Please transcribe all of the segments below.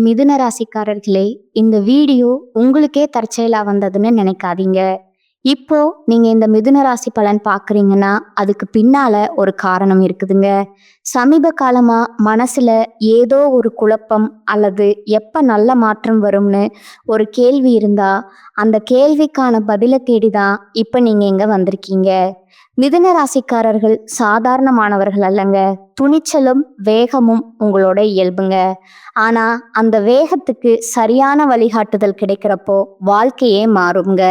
மிதுன ராசிக்காரர்களே, இந்த வீடியோ உங்களுக்கே தற்செயலா வந்ததுன்னு நினைக்காதீங்க. இப்போ நீங்க இந்த மிதுன ராசி பலன் பார்க்குறீங்கன்னா, அதுக்கு பின்னால ஒரு காரணம் இருக்குதுங்க. சமீப காலமா மனசுல ஏதோ ஒரு குழப்பம் அல்லது எப்ப நல்ல மாற்றம் வரும்னு ஒரு கேள்வி இருந்தா, அந்த கேள்விக்கான பதில தேடி தான் இப்ப நீங்க இங்க வந்திருக்கீங்க. மிதுன ராசிக்காரர்கள் சாதாரணமானவர்கள் அல்லங்க. துணிச்சலும் வேகமும் உங்களோட இயல்புங்க. ஆனா அந்த வேகத்துக்கு சரியான வழிகாட்டுதல் கிடைக்கிறப்போ வாழ்க்கையே மாறுங்க.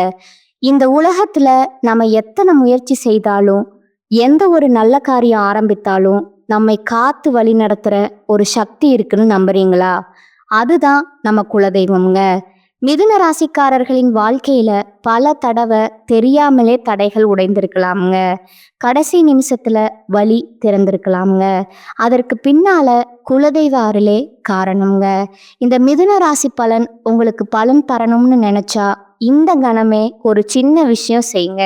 இந்த உலகத்துல நம்ம எத்தனை முயற்சி செய்தாலும், எந்த ஒரு நல்ல காரியம் ஆரம்பித்தாலும் நம்மை காத்து வழி நடத்துற ஒரு சக்தி இருக்குன்னு நம்புறீங்களா? அதுதான் நம்ம குலதெய்வம்ங்க. மிதுன ராசிக்காரர்களின் வாழ்க்கையில பல தடவை தெரியாமலே தடைகள் உடைந்திருக்கலாமுங்க. கடைசி நிமிஷத்துல வழி திறந்திருக்கலாமுங்க. அதற்கு பின்னால குலதெய்வ அருளே காரணம்ங்க. இந்த மிதுன ராசி பலன் உங்களுக்கு பலன் தரணும்னு நினைச்சா இந்த கணமே ஒரு சின்ன விஷயம் செய்யுங்க.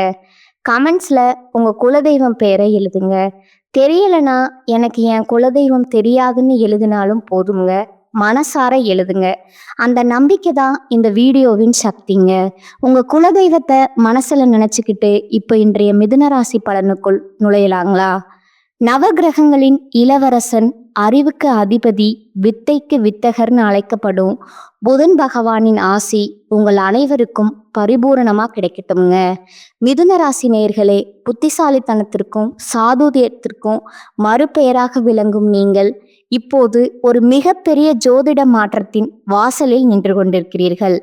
கமெண்ட்ஸ்ல உங்க குலதெய்வம் பேரை எழுதுங்க. தெரியலனா எனக்கு என் குலதெய்வம் தெரியாதுன்னு எழுதினாலும் போதுங்க. மனசார எழுதுங்க. அந்த நம்பிக்கை தான் இந்த வீடியோவின் சக்திங்க. உங்க குலதெய்வத்தை மனசுல நினைச்சுக்கிட்டு இப்போ இன்றைய மிதுன ராசி பலனுக்குள் நுழையலாங்களா? நவகிரகங்களின் இளவரசன், அறிவுக்கு அதிபதி, வித்தைக்கு வித்தகர்னு அழைக்கப்படும் புதன் பகவானின் ஆசி உங்கள் அனைவருக்கும் பரிபூரணமா கிடைக்கட்டும்ங்க. மிதுன ராசி நேயர்களே, புத்திசாலித்தனத்திற்கும் சாதுரியத்திற்கும் மறுபெயராக விளங்கும் நீங்கள் இப்போது ஒரு மிகப்பெரிய ஜோதிட மாற்றத்தின் வாசலில் நின்று கொண்டிருக்கிறீர்கள்.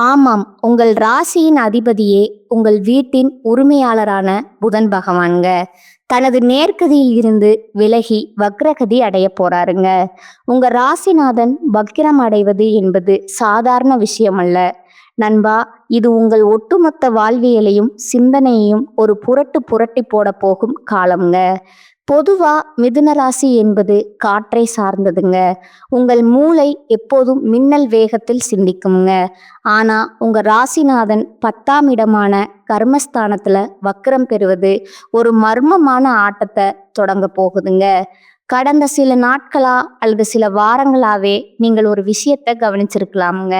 ஆமாம், உங்கள் ராசியின் அதிபதியே உங்கள் வீட்டின் உரிமையாளரான புதன் பகவான்க. தனது நேர்கதியில் இருந்து விலகி வக்ரகதி அடைய போறாருங்க. உங்க ராசிநாதன் வக்ரம் அடைவது என்பது சாதாரண விஷயம் அல்ல நண்பா. இது உங்கள் ஒட்டுமொத்த வாழ்வியலையும் சிந்தனையையும் ஒரு புரட்டி போட போகும் காலம்ங்க. பொதுவா மிதுன ராசி என்பது காற்றை சார்ந்ததுங்க. உங்கள் மூளை எப்போதும் மின்னல் வேகத்தில் சிந்திக்குங்க. ஆனா உங்க ராசிநாதன் 10ஆம் இடமான கர்மஸ்தானத்துல வக்ரம் பெறுவது ஒரு மர்மமான ஆட்டத்தை தொடங்க போகுதுங்க. கடந்த சில நாட்களா அல்லது சில வாரங்களாவே நீங்கள் ஒரு விஷயத்தை கவனிச்சிருக்கலாமுங்க.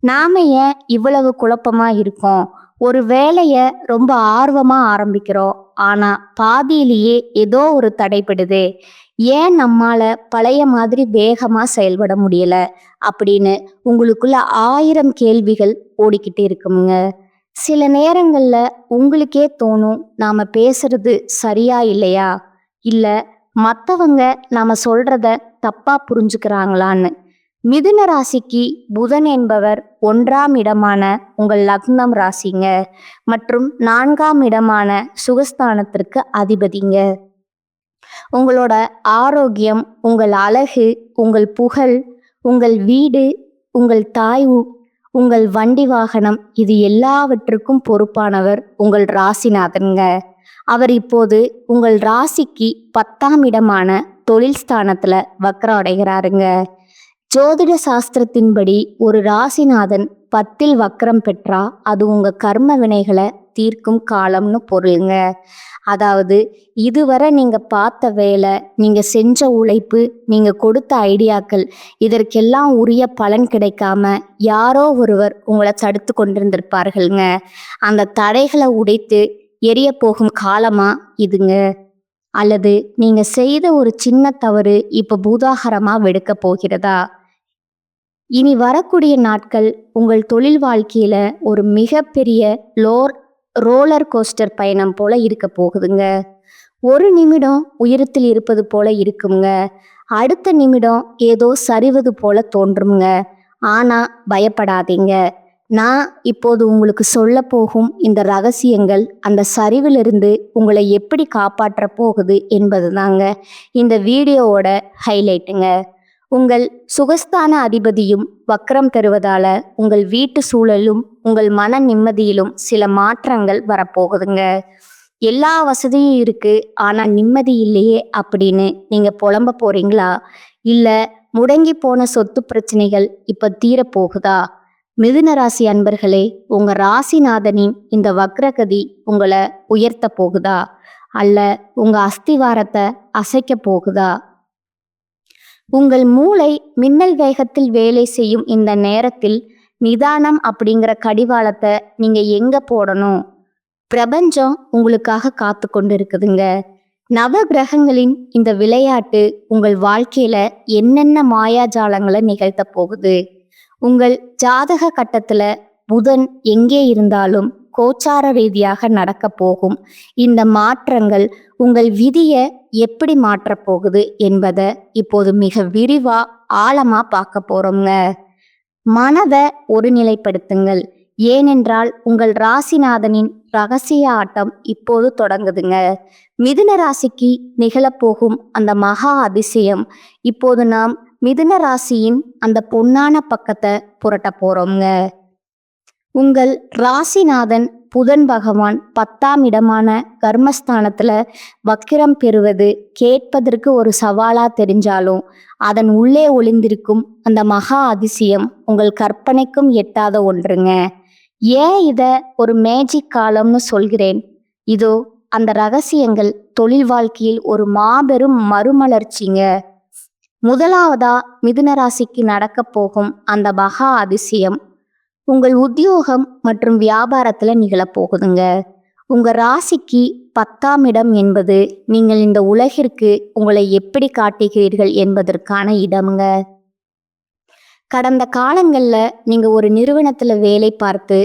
நாம ஏன் இவ்வளவு குழப்பமா இருக்கோம்? ஒரு வேலைய ரொம்ப ஆர்வமா ஆரம்பிக்கிறோம், ஆனா பாதியிலேயே ஏதோ ஒரு தடைப்படுது. ஏன் நம்மால பழைய மாதிரி வேகமா செயல்பட முடியல அப்படின்னு உங்களுக்குள்ள 1000 கேள்விகள் ஓடிக்கிட்டு இருக்குங்க. சில நேரங்கள்ல உங்களுக்கே தோணும், நாம பேசுறது சரியா இல்லையா, இல்ல மத்தவங்க நாம சொல்றத தப்பா புரிஞ்சுக்கிறாங்களான்னு. மிதுன ராசிக்கு புதன் என்பவர் 1ஆம் இடமான உங்கள் லக்னம் ராசிங்க மற்றும் 4ஆம் இடமான சுகஸ்தானத்திற்கு அதிபதிங்க. உங்களோட ஆரோக்கியம், உங்கள் அழகு, உங்கள் புகழ், உங்கள் வீடு, உங்கள் தாய், உங்கள் வண்டி வாகனம், இது எல்லாவற்றுக்கும் பொறுப்பானவர் உங்கள் ராசிநாதன்ங்க. அவர் இப்போது உங்கள் ராசிக்கு 10ஆம் இடமான தொழில் ஸ்தானத்துல வக்ரம் அடைகிறாருங்க. ஜோதிட சாஸ்திரத்தின்படி ஒரு ராசிநாதன் 10இல் வக்ரம் பெற்றா அது உங்க கர்ம வினைகளை தீர்க்கும் காலம்னு பொருளுங்க. அதாவது இதுவரை நீங்க பார்த்த வேலை, நீங்க செஞ்ச உழைப்பு, நீங்க கொடுத்த ஐடியாக்கள், இதற்கெல்லாம் உரிய பலன் கிடைக்காம யாரோ ஒருவர் உங்களை தடுத்து கொண்டிருந்திருப்பார்கள்ங்க. அந்த தடைகளை உடைத்து எரிய போகும் காலமா இதுங்க. அல்லது நீங்க செய்த ஒரு சின்ன தவறு இப்ப பூதாகரமா வெடுக்க போகிறதா? இனி வரக்கூடிய நாட்கள் உங்கள் தொழில் வாழ்க்கையில ஒரு மிகப்பெரிய ரோலர் கோஸ்டர் பயணம் போல இருக்க போகுதுங்க. ஒரு நிமிடம் உயரத்தில் இருப்பது போல இருக்குங்க, அடுத்த நிமிடம் ஏதோ சரிவது போல தோன்றுங்க. ஆனா பயப்படாதீங்க. நான் இப்போது உங்களுக்கு சொல்ல போகும் இந்த ரகசியங்கள் அந்த சரிவிலிருந்து உங்களை எப்படி காப்பாற்ற போகுது என்பது தாங்க இந்த வீடியோவோட ஹைலைட்டுங்க. உங்கள் சுகஸ்தான அதிபதியும் வக்ரம் பெறுவதால உங்கள் வீட்டு சூழலும் உங்கள் மன நிம்மதியிலும் சில மாற்றங்கள் வரப்போகுதுங்க. எல்லா வசதியும் இருக்கு, ஆனா நிம்மதி இல்லையே அப்படின்னு நீங்க புலம்ப போறீங்களா? இல்ல முடங்கி போன சொத்து பிரச்சனைகள் இப்ப தீரப்போகுதா? மிதுன ராசி அன்பர்களே, உங்க ராசிநாதனின் இந்த வக்ரகதி உங்களை உயர்த்த போகுதா, அல்ல உங்க அஸ்திவாரத்தை அசைக்க போகுதா? உங்கள் மூளை மின்னல் வேகத்தில் வேலை செய்யும் இந்த நேரத்தில் நிதானம் அப்படிங்கிற கடிவாளத்தை நீங்க எங்க போடணும்? பிரபஞ்சம் உங்களுக்காக காத்து கொண்டு இருக்குதுங்க. நவ கிரகங்களின் இந்த விளையாட்டு உங்கள் வாழ்க்கையில என்னென்ன மாயாஜாலங்களை நிகழ்த்த போகுது? உங்கள் ஜாதக கட்டத்துல புதன் எங்கே இருந்தாலும் கோச்சார ரீதியாக நடக்க போகும் இந்த மாற்றங்கள் உங்கள் விதியை எப்படி மாற்றப் போகுது என்பதை இப்போது மிக விரிவா ஆழமா பார்க்க போறோங்க. மனதை ஒருநிலைப்படுத்துங்கள். ஏனென்றால் உங்கள் ராசிநாதனின் ரகசிய ஆட்டம் இப்போது தொடங்குதுங்க. மிதுன ராசிக்கு நிகழப்போகும் அந்த மகா அதிசயம் இப்போது நாம் மிதுன ராசியின் அந்த பொன்னான பக்கத்தை புரட்ட போறோங்க. உங்கள் ராசிநாதன் புதன் பகவான் 10ஆம் இடமான கர்மஸ்தானத்துல வக்கிரம் பெறுவது கேட்பதற்கு ஒரு சவாலா தெரிஞ்சாலும் அதன் உள்ளே ஒளிந்திருக்கும் அந்த மகா அதிசயம் உங்கள் கற்பனைக்கும் எட்டாத ஒன்றுங்க. ஏன் இத ஒரு மேஜிக் காலம்னு சொல்கிறேன்? இதோ அந்த ரகசியங்கள் தொழில் வாழ்க்கையில் ஒரு மாபெரும் மறுமலர்ச்சிங்க. முதலாவதா மிதுன ராசிக்கு நடக்க போகும் அந்த மகா அதிசயம் உங்கள் உத்தியோகம் மற்றும் வியாபாரத்துல நிகழப்போகுதுங்க. உங்க ராசிக்கு 10ஆம் இடம் என்பது நீங்கள் இந்த உலகிற்கு உங்களை எப்படி காட்டுகிறீர்கள் என்பதற்கான இடம்ங்க. கடந்த காலங்கள்ல நீங்க ஒரு நிறுவனத்துல வேலை பார்த்து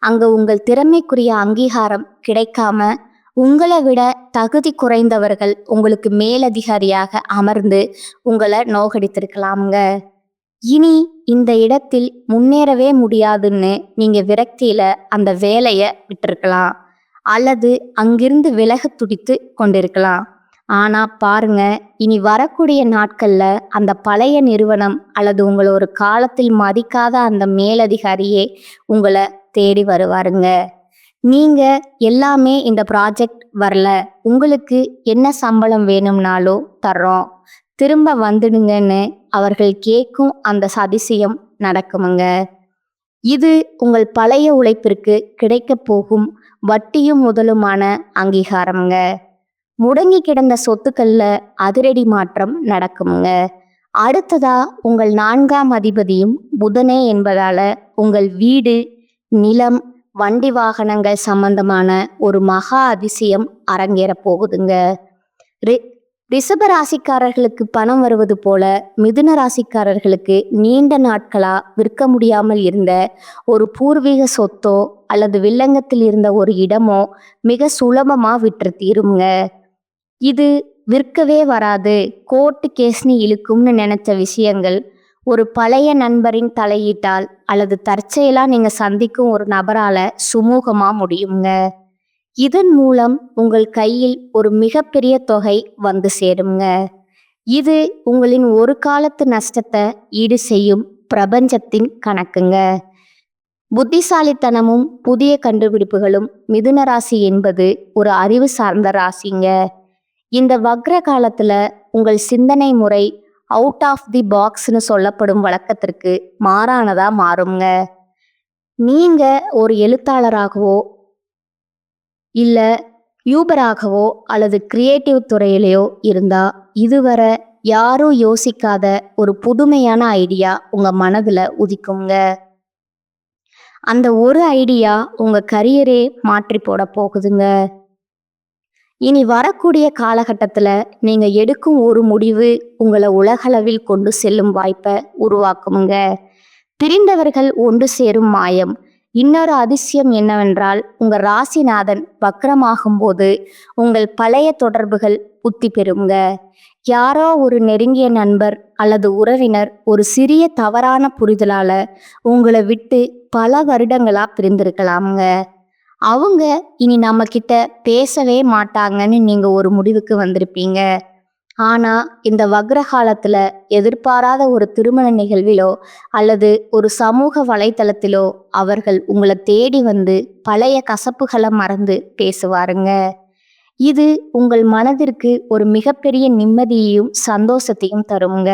அங்க உங்கள் திறமைக்குரிய அங்கீகாரம் கிடைக்காம உங்களை விட தகுதி குறைந்தவர்கள் உங்களுக்கு மேலதிகாரியாக அமர்ந்து உங்களை நோகடித்திருக்கலாமுங்க. இனி இந்த இடத்தில் முன்னேறவே முடியாதுன்னு நீங்க விரக்தியில அந்த வேலையை விட்டிருக்கலாம் அல்லது அங்கிருந்து விலக துடித்து கொண்டிருக்கலாம். ஆனா பாருங்க, இனி வரக்கூடிய நாட்கள்ல அந்த பழைய நிறுவனம் அல்லது உங்களை ஒரு காலத்தில் மதிக்காத அந்த மேலதிகாரியே உங்களை தேடி வருவாருங்க. நீங்க எல்லாமே இந்த ப்ராஜெக்ட் வரல, உங்களுக்கு என்ன சம்பளம் வேணும்னாலோ தர்றோம், திரும்ப வந்துடுங்கன்னு அவர்கள் கேட்கும் அந்த அதிசயம் நடக்குமுங்க. இது உங்கள் பழைய உழைப்பிற்கு கிடைக்க போகும் வட்டியும் முதலுமான அங்கீகாரம்ங்க. முடங்கி கிடந்த சொத்துக்கள்ல அதிரடி மாற்றம் நடக்குமுங்க. அடுத்ததா உங்கள் 4ஆம் அதிபதியும் புதனே என்பதால உங்கள் வீடு, நிலம், வண்டி வாகனங்கள் சம்பந்தமான ஒரு மகா அதிசயம் அரங்கேற போகுதுங்க. ரிஷப ராசிக்காரர்களுக்கு பணம் வருவது போல மிதுன ராசிக்காரர்களுக்கு நீண்ட நாட்களா விற்க முடியாமல் இருந்த ஒரு பூர்வீக சொத்தோ அல்லது வில்லங்கத்தில் இருந்த ஒரு இடமோ மிக சுலபமா விற்று தீருங்க. இது விற்கவே வராது, கோர்ட்டு கேஸ்னு இழுக்கும்னு நினைச்ச விஷயங்கள் ஒரு பழைய நண்பரின் தலையீட்டால் அல்லது தற்செயலா நீங்க சந்திக்கும் ஒரு நபரால சுமூகமா முடியுங்க. இதன் மூலம் உங்கள் கையில் ஒரு மிகப்பெரிய தொகை வந்து சேருங்க. இது உங்களின் ஒரு காலத்து நஷ்டத்தை ஈடு செய்யும் பிரபஞ்சத்தின் கணக்குங்க. புத்திசாலித்தனமும் புதிய கண்டுபிடிப்புகளும் மிதுன ராசி என்பது ஒரு அறிவு சார்ந்த ராசிங்க. இந்த வக்ர காலத்துல உங்கள் சிந்தனை முறை அவுட் ஆஃப் தி பாக்ஸ்னு சொல்லப்படும் வழக்கத்திற்கு மாறானதா மாறுங்க. நீங்க ஒரு எழுத்தாளராகவோ இல்ல யூபராகவோ அல்லது கிரியேட்டிவ் துறையிலையோ இருந்தா இதுவரை யாரும் யோசிக்காத ஒரு புதுமையான ஐடியா உங்க மனதுல உதிக்குங்க. அந்த ஒரு ஐடியா உங்க கரியரே மாற்றி போட போகுதுங்க. இனி வரக்கூடிய காலகட்டத்துல நீங்க எடுக்கும் ஒரு முடிவு உங்களை உலகளவில் கொண்டு செல்லும் வாய்ப்பை உருவாக்குமுங்க. பிரிந்தவர்கள் ஒன்று சேரும் மாயம். இன்னொரு அதிசயம் என்னவென்றால் உங்க ராசிநாதன் வக்ரமாகும் போது உங்கள் பழைய தொடர்புகள் புத்தி பெறுங்க. யாரோ ஒரு நெருங்கிய நண்பர் அல்லது உறவினர் ஒரு சிறிய தவறான புரிதலால உங்களை விட்டு பல வருடங்களா பிரிந்திருக்கலாமுங்க. அவங்க இனி நம்ம கிட்ட பேசவே மாட்டாங்கன்னு நீங்க ஒரு முடிவுக்கு வந்திருப்பீங்க. ஆனா இந்த வக்ர காலத்துல எதிர்பாராத ஒரு திருமண நிகழ்விலோ அல்லது ஒரு சமூக வலைத்தளத்திலோ அவர்கள் உங்களை தேடி வந்து பழைய கசப்புகளை மறந்து பேசுவாருங்க. இது உங்கள் மனதிற்கு ஒரு மிகப்பெரிய நிம்மதியையும் சந்தோஷத்தையும் தருங்க.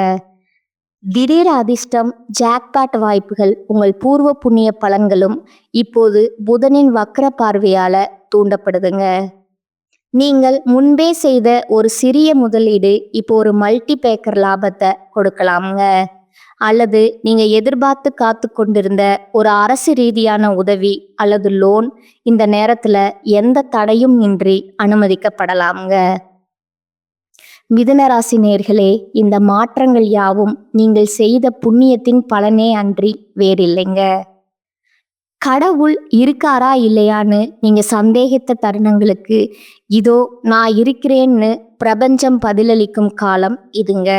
திடீர் அதிர்ஷ்டம், ஜாக்பாட் வாய்ப்புகள், உங்கள் பூர்வ புண்ணிய பலன்களும் இப்போது புதனின் வக்ர பார்வையால தூண்டப்படுதுங்க. நீங்கள் முன்பே செய்த ஒரு சிறிய முதலீடு இப்போ ஒரு மல்டி பேக்கர் லாபத்தை கொடுக்கலாமுங்க. அல்லது நீங்க எதிர்பார்த்து காத்து கொண்டிருந்த ஒரு அரசு ரீதியான உதவி அல்லது லோன் இந்த நேரத்துல எந்த தடையும் இன்றி அனுமதிக்கப்படலாமுங்க. மிதுன ராசி நேயர்களே, இந்த மாற்றங்கள் யாவும் நீங்கள் செய்த புண்ணியத்தின் பலனே அன்றி வேறில்லைங்க. கடவுள் இருக்காரா இல்லையான்னு நீங்க சந்தேகித்த தருணங்களுக்கு இதோ நான் இருக்கிறேன்னு பிரபஞ்சம் பதிலளிக்கும் காலம் இதுங்க.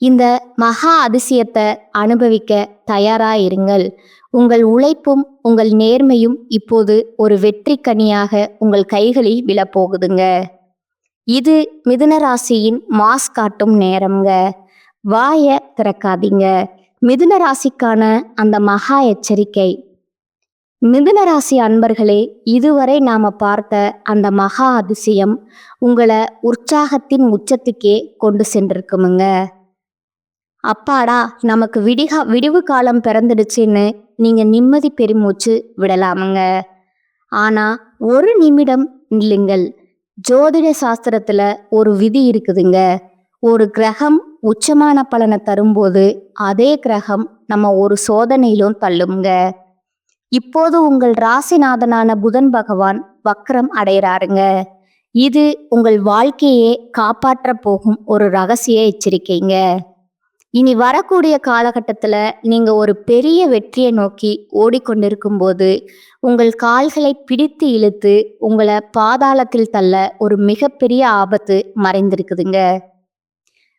இந்த மகா அதிசயத்தை அனுபவிக்க தயாரா இருங்கள். உங்கள் உழைப்பும் உங்கள் நேர்மையும் இப்போது ஒரு வெற்றி கனியாக உங்கள் கைகளில் விழப்போகுதுங்க. இது மிதுன ராசியின் மாஸ் காட்டும் நேரம்ங்க. வாய திறக்காதீங்க. மிதுன ராசிக்கான அந்த மகா எச்சரிக்கை. மிதுன ராசி அன்பர்களே, இதுவரை நாம பார்த்த அந்த மகா அதிசயம் உங்களை உற்சாகத்தின் உச்சத்துக்கே கொண்டு சென்றிருக்குமுங்க. அப்பாடா, நமக்கு விடிவு காலம் பிறந்துடுச்சுன்னு நீங்க நிம்மதி பெருமூச்சு விடலாமுங்க. ஆனா ஒரு நிமிடம் இல்லைங்கள். ஜோதிட சாஸ்திரத்துல ஒரு விதி இருக்குதுங்க. ஒரு கிரகம் உச்சமான பலனை தரும்போது அதே கிரகம் நம்ம ஒரு சோதனையிலும் தள்ளுங்க. இப்போது உங்கள் ராசிநாதனான புதன் பகவான் வக்ரம் அடைகிறாருங்க. இது உங்கள் வாழ்க்கையே காப்பாற்ற போகும் ஒரு ரகசிய எச்சரிக்கைங்க. இனி வரக்கூடிய காலகட்டத்துல நீங்க ஒரு பெரிய வெற்றியை நோக்கி ஓடிக்கொண்டிருக்கும் போது உங்கள் கால்களை பிடித்து இழுத்து உங்களை பாதாளத்தில் தள்ள ஒரு மிகப்பெரிய ஆபத்து மறைந்திருக்குதுங்க.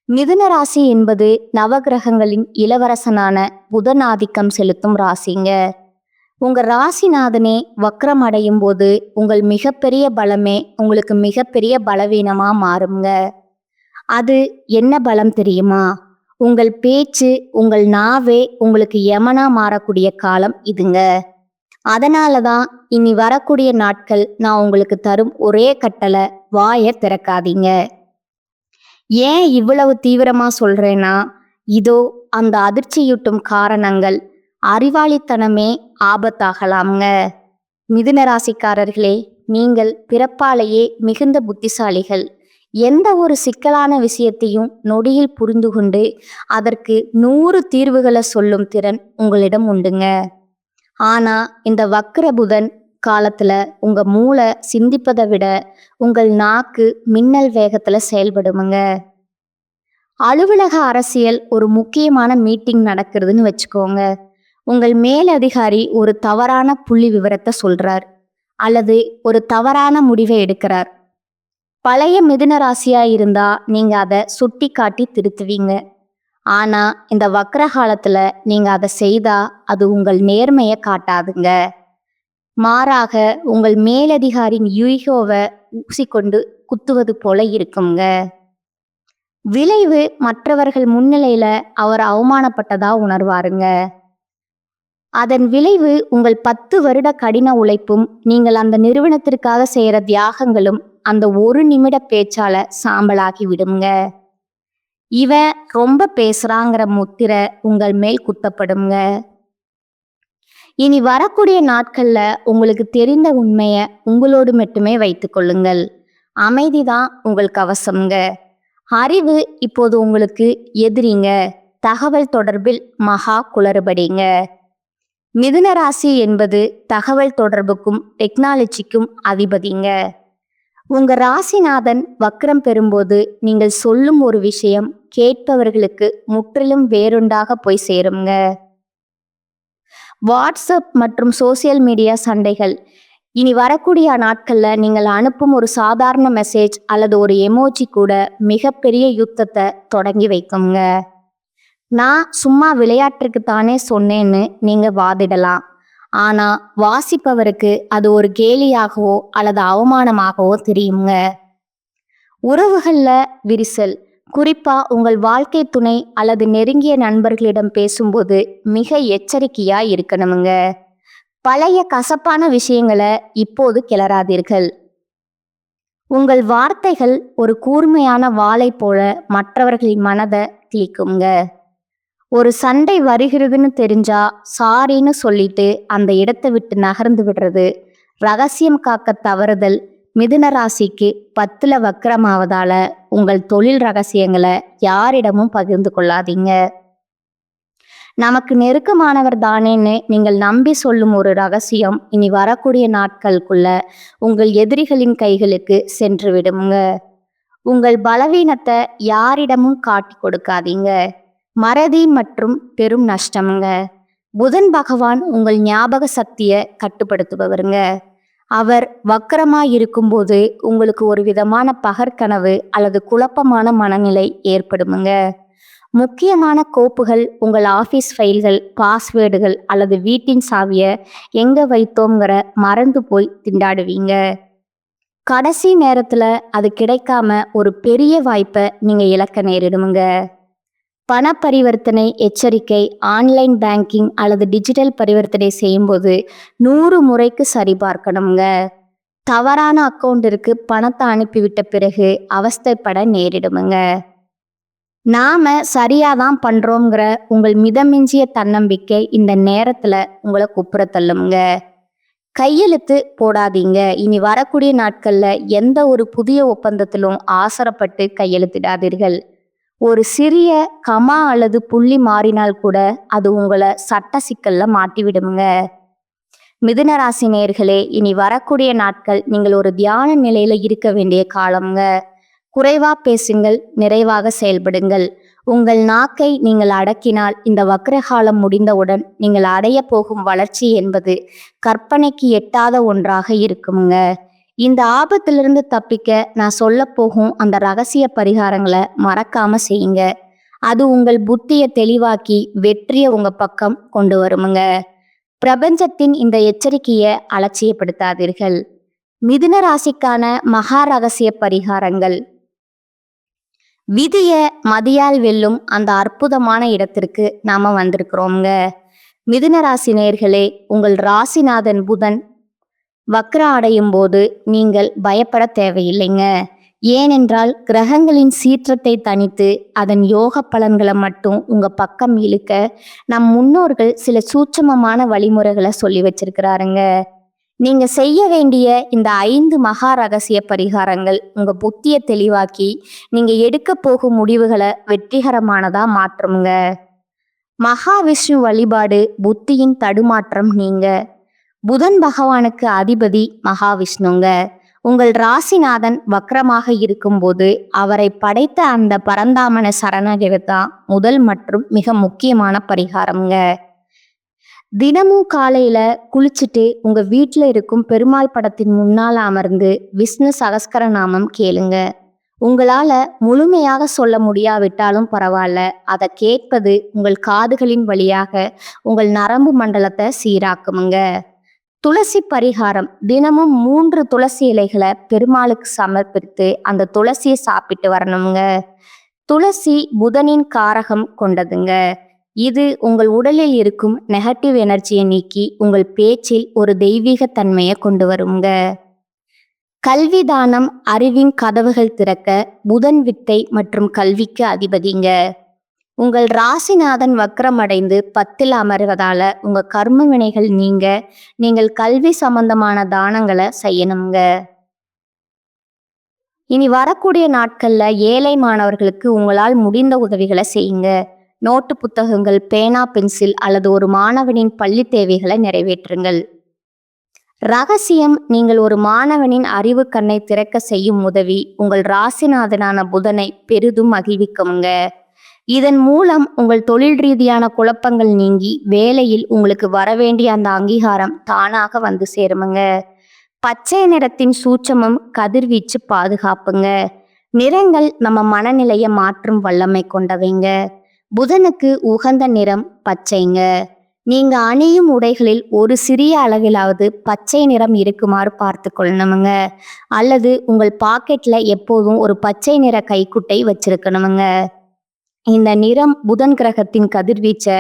மிதுன ராசி என்பது நவகிரகங்களின் இளவரசனான புதன் ஆதிக்கம் செலுத்தும் ராசிங்க. உங்க ராசிநாதனே வக்ரம் அடையும் போது உங்கள் மிகப்பெரிய பலமே உங்களுக்கு மிகப்பெரிய பலவீனமா மாறுங்க. அது என்ன பலம் தெரியுமா? உங்கள் பேச்சு, உங்கள் நாவே உங்களுக்கு யமனா மாறக்கூடிய காலம் இதுங்க. அதனால தான் இனி வரக்கூடிய நாட்கள் நான் உங்களுக்கு தரும் ஒரே கட்டளை, வாயை திறக்காதீங்க. ஏன் இவ்வளவு தீவிரமா சொல்றேன்னா, இதோ அந்த அதிர்ச்சியூட்டும் காரணங்கள். அறிவாளித்தனமே ஆபத்தாகலாம்ங்க. மிதுன ராசிக்காரர்களே, நீங்கள் பிறப்பாலேயே மிகுந்த புத்திசாலிகள். எந்த ஒரு சிக்கலான விஷயத்தையும் நொடியில் புரிந்து கொண்டு அதற்கு 100 தீர்வுகளை சொல்லும் திறன் உங்களிடம் உண்டுங்க. ஆனா இந்த வக்ர புதன் காலத்துல உங்க மூளை சிந்திப்பதை விட உங்கள் நாக்கு மின்னல் வேகத்துல செயல்படுமுங்க. அலுவலக அரசியல் ஒரு முக்கியமான மீட்டிங் நடக்கிறதுன்னு வச்சுக்கோங்க. உங்கள் மேலதிகாரி ஒரு தவறான புள்ளி விவரத்தை சொல்றார் அல்லது ஒரு தவறான முடிவை எடுக்கிறார். பழைய மிதுன ராசியா இருந்தா நீங்க அதை சுட்டி காட்டி திருத்துவீங்க. ஆனா இந்த வக்ர காலத்துல நீங்க அதை செய்தா அது உங்கள் நேர்மையை காட்டாதுங்க. மாறாக உங்கள் மேலதிகாரின் ஈகோவை ஊசிக்கொண்டு குத்துவது போல இருக்குங்க. விளைவு மற்றவர்கள் முன்னிலையில அவர் அவமானப்பட்டதா உணர்வாருங்க. அதன் விளைவு உங்கள் 10 வருட கடின உழைப்பும் நீங்கள் அந்த நிறுவனத்திற்காக செய்யற தியாகங்களும் அந்த ஒரு நிமிட பேச்சால சாம்பலாகி விடுங்க. இவன் ரொம்ப பேசுறாங்கிற முத்திரை உங்கள் மேல் குத்தப்படுங்க. இனி வரக்கூடிய நாட்கள்ல உங்களுக்கு தெரிந்த உண்மைய உங்களோடு மட்டுமே வைத்துக் கொள்ளுங்கள். அமைதிதான் உங்கள் கவசம்ங்க. அறிவு இப்போது உங்களுக்கு எதிரிங்க. தகவல் தொடர்பில் மகா குளறுபடிங்க. மிதுன ராசி என்பது தகவல் தொடர்புக்கும் டெக்னாலஜிக்கும் அதிபதிங்க. உங்க ராசிநாதன் வக்ரம் பெறும்போது நீங்கள் சொல்லும் ஒரு விஷயம் கேட்பவர்களுக்கு முற்றிலும் வேறுண்டாக போய் சேருங்க. வாட்ஸ்அப் மற்றும் சோசியல் மீடியா சண்டைகள். இனி வரக்கூடிய நாட்கள்ல நீங்கள் அனுப்பும் ஒரு சாதாரண மெசேஜ் அல்லது ஒரு எமோஜி கூட மிகப்பெரிய யுத்தத்தை தொடங்கி வைக்குங்க. நான் சும்மா விளையாட்டுக்கு தானே சொன்னேன்னு நீங்க வாதிடலாம். ஆனா வாசிப்பவருக்கு அது ஒரு கேலியாகவோ அல்லது அவமானமாகவோ தெரியுங்க. உறவுகள்ல விரிசல். குறிப்பா உங்கள் வாழ்க்கை துணை அல்லது நெருங்கிய நண்பர்களிடம் பேசும்போது மிக எச்சரிக்கையா இருக்கணுங்க. பழைய கசப்பான விஷயங்களை இப்போது கிளறாதீர்கள். உங்கள் வார்த்தைகள் ஒரு கூர்மையான வாளை போல மற்றவர்களின் மனதை கிழிக்குங்க. ஒரு சண்டை வருகிறதுன்னு தெரிஞ்சா சாரின்னு சொல்லிட்டு அந்த இடத்தை விட்டு நகர்ந்து விடுறது, ரகசியம் காக்க தவறுதல், மிதுன ராசிக்கு 10ல வக்ரமாவதால உங்கள் தொழில் ரகசியங்களை யாரிடமும் பகிர்ந்து கொள்ளாதீங்க. நமக்கு நெருக்கமானவர் தானேன்னு நீங்கள் நம்பி சொல்லும் ஒரு ரகசியம் இனி வரக்கூடிய நாட்களுக்குள்ள உங்கள் எதிரிகளின் கைகளுக்கு சென்று விடுங்க. உங்கள் பலவீனத்தை யாரிடமும் காட்டி கொடுக்காதீங்க. மறதி மற்றும் பெரும் நஷ்டமுங்க. புதன் பகவான் உங்கள் ஞாபக சக்தியை கட்டுப்படுத்துபவருங்க. அவர் வக்கரமாய் இருக்கும்போது உங்களுக்கு ஒரு விதமான பகற்கனவு அல்லது குழப்பமான மனநிலை ஏற்படுமுங்க. முக்கியமான கோப்புகள், உங்கள் ஆஃபீஸ் ஃபைல்கள், பாஸ்வேர்டுகள் அல்லது வீட்டின் சாவியை எங்கே வைத்தோங்கிற மறந்து போய் திண்டாடுவீங்க. கடைசி நேரத்தில் அது கிடைக்காம ஒரு பெரிய வாய்ப்பை நீங்கள் இழக்க நேரிடுமுங்க. பண பரிவர்த்தனை எச்சரிக்கை. ஆன்லைன் பேங்கிங் அல்லது டிஜிட்டல் பரிவர்த்தனை செய்யும்போது 100 முறைக்கு சரிபார்க்கணுங்க. தவறான அக்கௌண்டிற்கு பணத்தை அனுப்பிவிட்ட பிறகு அவஸ்தைப்பட நேரிடுமுங்க. நாம சரியாதான் பண்றோங்கிற உங்கள் மிதமிஞ்சிய தன்னம்பிக்கை இந்த நேரத்துல உங்களை குப்புற தள்ளுமுங்க. கையெழுத்து போடாதீங்க. இனி வரக்கூடிய நாட்கள்ல எந்த ஒரு புதிய ஒப்பந்தத்திலும் ஆசரப்பட்டு கையெழுத்திடாதீர்கள். ஒரு சிறிய கமா அல்லது புள்ளி மாறினால் கூட அது உங்களை சட்ட சிக்கல்ல மாட்டிவிடுமுங்க. மிதுன ராசி நேயர்களே, இனி வரக்கூடிய நாட்கள் நீங்கள் ஒரு தியான நிலையில இருக்க வேண்டிய காலம்ங்க. குறைவா பேசுங்கள், நிறைவாக செயல்படுங்கள். உங்கள் நாக்கை நீங்கள் அடக்கினால் இந்த வக்ரகாலம் முடிந்தவுடன் நீங்கள் அடைய போகும் வளர்ச்சி என்பது கற்பனைக்கு எட்டாத ஒன்றாக இருக்குங்க. இந்த ஆபத்திலிருந்து தப்பிக்க நான் சொல்ல போகும் அந்த ரகசிய பரிகாரங்களை மறக்காம செய்யுங்க. அது உங்கள் புத்தியை தெளிவாக்கி வெற்றியை உங்க பக்கம் கொண்டு வருமுங்க. பிரபஞ்சத்தின் இந்த எச்சரிக்கையை அலட்சியப்படுத்தாதீர்கள். மிதுன ராசிக்கான மகா ரகசிய பரிகாரங்கள். விதிய மதியால் வெல்லும் அந்த அற்புதமான இடத்திற்கு நாம வந்திருக்கிறோங்க. மிதுன ராசி நேயர்களே, உங்கள் ராசிநாதன் புதன் வக்ர அடையும் போது நீங்கள் பயப்பட தேவையில்லைங்க. ஏனென்றால் கிரகங்களின் சீற்றத்தை தணித்து அதன் யோக பலன்களை மட்டும் உங்க பக்கம் இழுக்க நம் முன்னோர்கள் சில சூட்சமமான வழிமுறைகளை சொல்லி வச்சிருக்கிறாருங்க. நீங்க செய்ய வேண்டிய இந்த 5 மகா ரகசிய பரிகாரங்கள் உங்க புத்தியை தெளிவாக்கி நீங்க எடுக்க போகும் முடிவுகளை வெற்றிகரமானதா மாற்றுங்க. மகாவிஷ்ணு வழிபாடு புத்தியின் தடுமாற்றம் நீங்க. புதன் பகவானுக்கு அதிபதி மகாவிஷ்ணுங்க. உங்கள் ராசிநாதன் வக்ரமாக இருக்கும்போது அவரை படைத்த அந்த பரந்தாமன சரணடைவதுதான் முதல் மற்றும் மிக முக்கியமான பரிகாரம்ங்க. தினமும் காலையில குளிச்சுட்டு உங்க வீட்டில் இருக்கும் பெருமாள் படத்தின் முன்னால் அமர்ந்து விஷ்ணு சகஸ்கர நாமம் கேளுங்க. உங்களால முழுமையாக சொல்ல முடியாவிட்டாலும் பரவாயில்ல, அதை கேட்பது உங்கள் காதுகளின் வழியாக உங்கள் நரம்பு மண்டலத்தை சீராக்குமுங்க. துளசி பரிகாரம். தினமும் 3 துளசி இலைகளை பெருமாளுக்கு சமர்ப்பித்து அந்த துளசியை சாப்பிட்டு வரணுங்க. துளசி புதனின் காரகம் கொண்டதுங்க. இது உங்கள் உடலில் இருக்கும் நெகட்டிவ் எனர்ஜியை நீக்கி உங்கள் பேச்சில் ஒரு தெய்வீக தன்மையை கொண்டு வருங்க. கல்வி தானம். அறிவின் கதவுகள் திறக்க புதன் வித்தை மற்றும் கல்விக்கு அதிபதிங்க. உங்கள் ராசிநாதன் வக்ரமடைந்து 10ல் அமர்வதால உங்க கர்ம வினைகள் நீங்க நீங்கள் கல்வி சம்பந்தமான தானங்களை செய்யணுங்க. இனி வரக்கூடிய நாட்கள்ல ஏழை மாணவர்களுக்கு உங்களால் முடிந்த உதவிகளை செய்யுங்க. நோட்டு புத்தகங்கள், பேனா, பென்சில் அல்லது ஒரு மாணவனின் பள்ளி தேவைகளை நிறைவேற்றுங்கள். ரகசியம். நீங்கள் ஒரு மாணவனின் அறிவு கண்ணை திறக்க செய்யும் உதவி உங்கள் ராசிநாதனான புதனை பெரிதும் மகிழ்விக்குமுங்க. இதன் மூலம் உங்கள் தொழில் ரீதியான குழப்பங்கள் நீங்கி வேலையில் உங்களுக்கு வரவேண்டிய அந்த அங்கீகாரம் தானாக வந்து சேருமுங்க. பச்சை நிறத்தின் சூட்சமம் கதிர்வீச்சு பாதுகாப்புங்க. நிறங்கள் நம்ம மனநிலையை மாற்றும் வல்லமை கொண்டவைங்க. புதனுக்கு உகந்த நிறம் பச்சைங்க. நீங்க அணியும் உடைகளில் ஒரு சிறிய அளவிலாவது பச்சை நிறம் இருக்குமாறு பார்த்து கொள்ளணுமுங்க. அல்லது உங்கள் பாக்கெட்ல எப்போதும் ஒரு பச்சை நிற கைக்குட்டை வச்சிருக்கணுமுங்க. இந்த நிறம் புதன் கிரகத்தின் கதிர்வீச்சை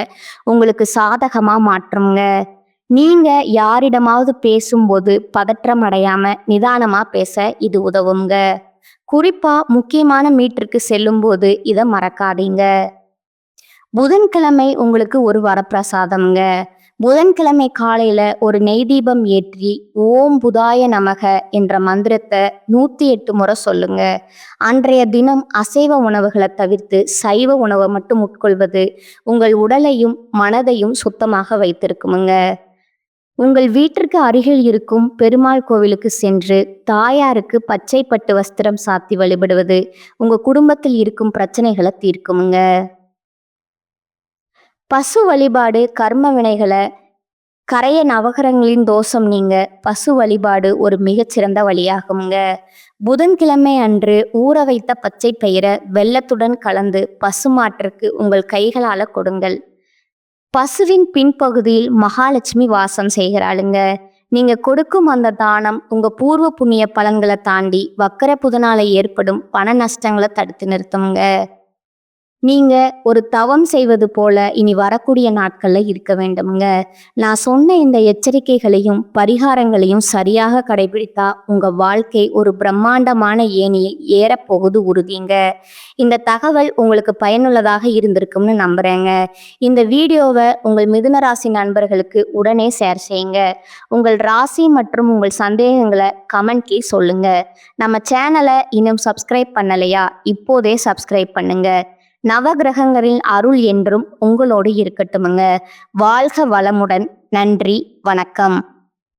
உங்களுக்கு சாதகமா மாற்றுங்க. நீங்க யாரிடமாவது பேசும்போது பதற்றம் அடையாம நிதானமா பேச இது உதவுங்க. குறிப்பா முக்கியமான மீட்டிற்கு செல்லும் போது இதை மறக்காதீங்க. புதன்கிழமை உங்களுக்கு ஒரு வரப்பிரசாதம்ங்க. புதன்கிழமை காலையில ஒரு நெய் தீபம் ஏற்றி ஓம் புதாய நமக என்ற மந்திரத்தை 108 முறை சொல்லுங்க. அன்றைய தினம் அசைவ உணவுகளை தவிர்த்து சைவ உணவை மட்டும் உட்கொள்வது உங்கள் உடலையும் மனதையும் சுத்தமாக வைத்திருக்குமுங்க. உங்கள் வீட்டிற்கு அருகில் இருக்கும் பெருமாள் கோவிலுக்கு சென்று தாயாருக்கு பச்சை பட்டு வஸ்திரம் சாத்தி வழிபடுவது உங்க குடும்பத்தில் இருக்கும் பிரச்சனைகளை தீர்க்குமுங்க. பசு வழிபாடு கர்ம வினைகளை கரைய நவகிரகங்களின் தோஷம் நீங்க பசு வழிபாடு ஒரு மிகச்சிறந்த வழியாகுங்க. புதன்கிழமை அன்று ஊற வைத்த பச்சை பயிரை வெல்லத்துடன் கலந்து பசுமாட்டிற்கு உங்கள் கைகளால கொடுங்கள். பசுவின் பின்பகுதியில் மகாலட்சுமி வாசம் செய்கிறாளுங்க. நீங்க கொடுக்கும் அந்த தானம் உங்க பூர்வ புண்ணிய பலன்களை தாண்டி வக்கர புதனால ஏற்படும் பண நஷ்டங்களை தடுத்து நிறுத்துங்க. நீங்க ஒரு தவம் செய்வது போல இனி வரக்கூடிய நாட்கள்ல இருக்க வேண்டுமுங்க. நான் சொன்ன இந்த எச்சரிக்கைகளையும் பரிகாரங்களையும் சரியாக கடைபிடித்தா உங்க வாழ்க்கை ஒரு பிரம்மாண்டமான ஏணியை ஏறப்போகுது உறுதிங்க. இந்த தகவல் உங்களுக்கு பயனுள்ளதாக இருந்திருக்கும்னு நம்புறேங்க. இந்த வீடியோவை உங்கள் மிதுன ராசி நண்பர்களுக்கு உடனே ஷேர் செய்யுங்க. உங்கள் ராசி மற்றும் உங்கள் சந்தேகங்களை கமெண்ட்லி சொல்லுங்க. நம்ம சேனலை இன்னும் சப்ஸ்கிரைப் பண்ணலையா? இப்போதே சப்ஸ்கிரைப் பண்ணுங்க. நவகிரகங்களின் அருள் என்றும் உங்களோடு இருக்கட்டுமுங்க. வாழ்க வளமுடன். நன்றி, வணக்கம்.